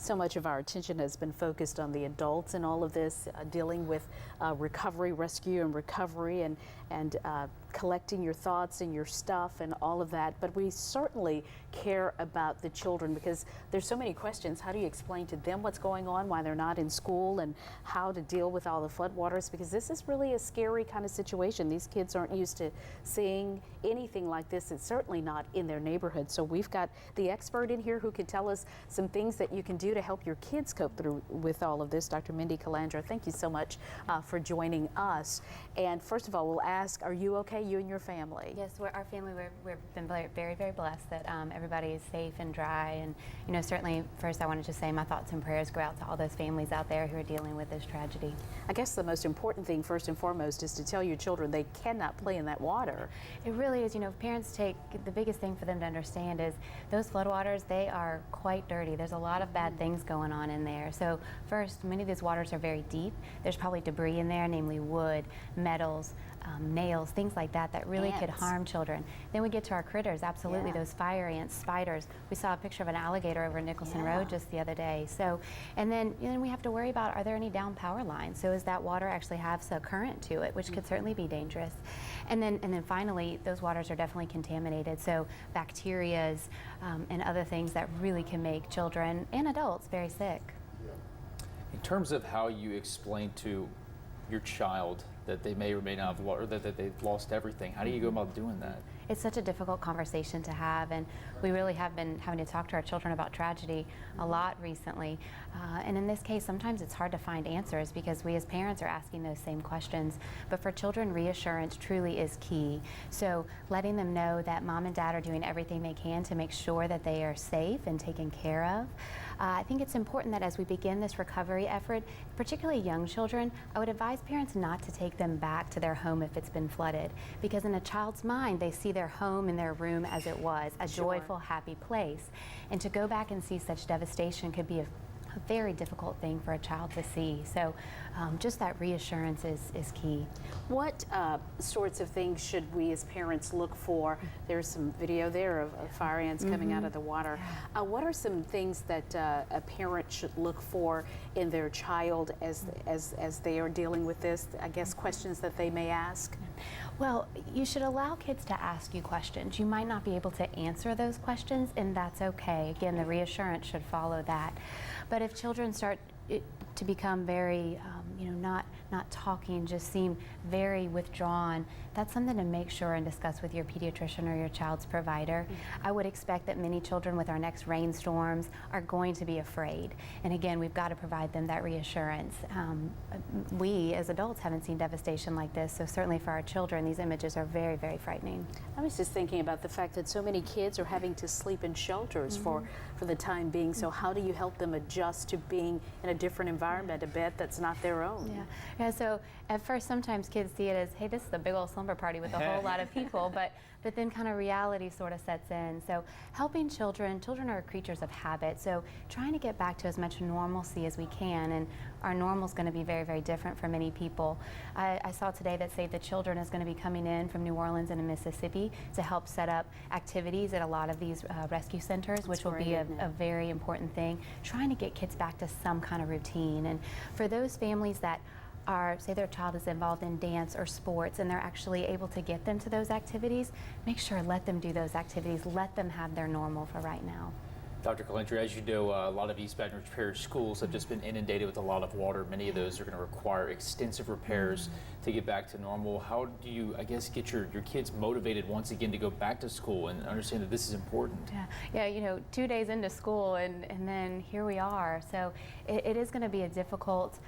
So much of our attention has been focused on the adults in all of this, dealing with recovery, rescue and recovery, and collecting your thoughts and your stuff and all of that. But we certainly care about the children because there's so many questions. How do you explain to them what's going on, why they're not in school, and how to deal with all the floodwaters? Because this is really a scary kind of situation. These kids aren't used to seeing anything like this. It's certainly not in their neighborhood. So we've got the expert in here who can tell us some things that you can do to help your kids cope through with all of this. Dr. Mindy Calandra, thank you so much for joining us. And first of all, we'll ask, are you okay, you and your family? Yes, our family, we've been very, very blessed that everybody is safe and dry. And, you know, certainly first I wanted to say my thoughts and prayers go out to all those families out there who are dealing with this tragedy. I guess the most important thing, first and foremost, is to tell your children they cannot play in that water. It really is. You know, parents take, the biggest thing for them to understand is those floodwaters, they are quite dirty. There's a lot of bad things going on in there. So first, many of these waters are very deep. There's probably debris in there, namely wood, metals, nails, things like that really could harm children. Then we get to our critters, absolutely, those fire ants, spiders. We saw a picture of an alligator over Nicholson Road just the other day. So, and then we have to worry about, are there any down power lines? So does that water actually have some current to it, which could certainly be dangerous. And then finally, those waters are definitely contaminated. So bacterias and other things that really can make children and adults very sick. In terms of how you explain to your child that they may or may not have lost, or that they've lost everything, how do you go about doing that? It's such a difficult conversation to have, and we really have been having to talk to our children about tragedy a lot recently. And in this case, sometimes it's hard to find answers because we as parents are asking those same questions. But for children, reassurance truly is key. So letting them know that mom and dad are doing everything they can to make sure that they are safe and taken care of. I think it's important that as we begin this recovery effort, particularly young children, I would advise parents not to take them back to their home if it's been flooded, because in a child's mind they see their home and their room as it was, a joyful, happy place. And to go back and see such devastation could be a very difficult thing for a child to see. So just that reassurance is key. What sorts of things should we as parents look for? There's some video there of fire ants coming out of the water. What are some things that a parent should look for in their child as they are dealing with this? I guess questions that they may ask? Well, you should allow kids to ask you questions. You might not be able to answer those questions, and that's okay. Again, the reassurance should follow that. But if children start to become very, not talking, just seem very withdrawn, that's something to make sure and discuss with your pediatrician or your child's provider. I would expect that many children with our next rainstorms are going to be afraid. And again, we've got to provide them that reassurance. We as adults haven't seen devastation like this, so certainly for our children, these images are very, very frightening. I was just thinking about the fact that so many kids are having to sleep in shelters for the time being. So how do you help them adjust to being in a different environment, a bed that's not their own? Yeah, so at first sometimes kids see it as, hey, this is a big old slumber party with a whole lot of people, but then kind of reality sort of sets in. So helping children are creatures of habit, so trying to get back to as much normalcy as we can, and our normal is going to be very, very different for many people. I saw today that Save the Children is going to be coming in from New Orleans and Mississippi to help set up activities at a lot of these rescue centers, which will be a very important thing, trying to get kids back to some kind of routine. And for those families that say their child is involved in dance or sports and they're actually able to get them to those activities, make sure let them do those activities, let them have their normal for right now. Dr. Calandra, as you know, a lot of East Baton Rouge Parish schools have just been inundated with a lot of water. Many of those are going to require extensive repairs to get back to normal. How do you, I guess, get your kids motivated once again to go back to school and understand that this is important? Yeah, 2 days into school and then here we are. So it is going to be a difficult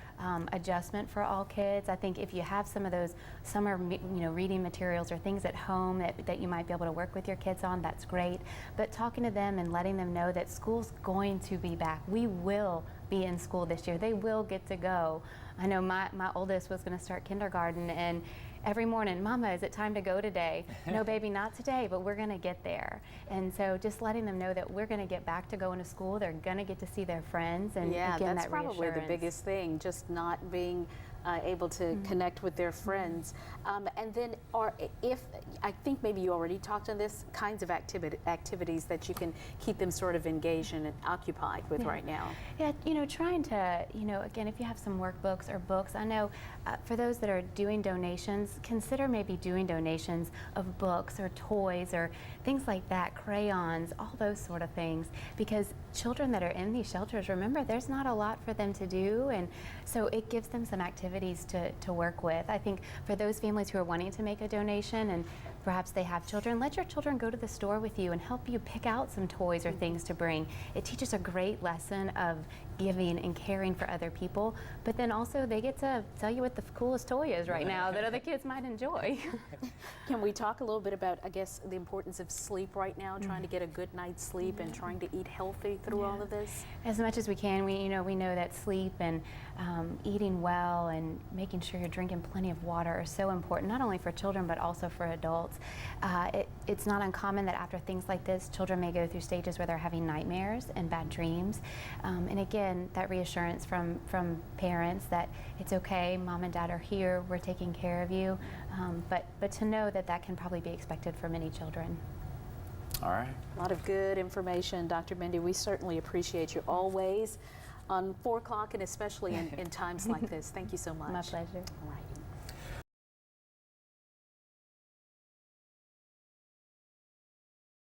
adjustment for all kids. I think if you have some of those summer reading materials or things at home that you might be able to work with your kids on, that's great. But talking to them and letting them know that school's going to be back. We will be in school this year. They will get to go. I know my oldest was going to start kindergarten, and every morning, Mama, is it time to go today? No, baby, not today, but we're going to get there. And so just letting them know that we're going to get back to going to school. They're going to get to see their friends. And again, that's probably the biggest thing, just not being able to connect with their friends. And then, if I think maybe you already talked on this, kinds of activities that you can keep them sort of engaged and occupied with right now. Yeah, trying to, again, if you have some workbooks or books, I know for those that are doing donations, consider maybe doing donations of books or toys or things like that, crayons, all those sort of things, because children that are in these shelters, remember, there's not a lot for them to do, and so it gives them some activities to work with. I think for those families who are wanting to make a donation and perhaps they have children, let your children go to the store with you and help you pick out some toys or things to bring. It teaches a great lesson of giving and caring for other people, but then also they get to tell you what the coolest toy is right now that other kids might enjoy. Can we talk a little bit about, I guess, the importance of sleep right now, trying to get a good night's sleep and trying to eat healthy through all of this? As much as we can, we know that sleep and eating well and making sure you're drinking plenty of water are so important, not only for children but also for adults. It's not uncommon that after things like this, children may go through stages where they're having nightmares and bad dreams. And again, that reassurance from parents that it's okay, mom and dad are here, we're taking care of you, but to know that that can probably be expected for many children. All right. A lot of good information, Dr. Mindy. We certainly appreciate you always on 4 o'clock and especially in times like this. Thank you so much. My pleasure. All right.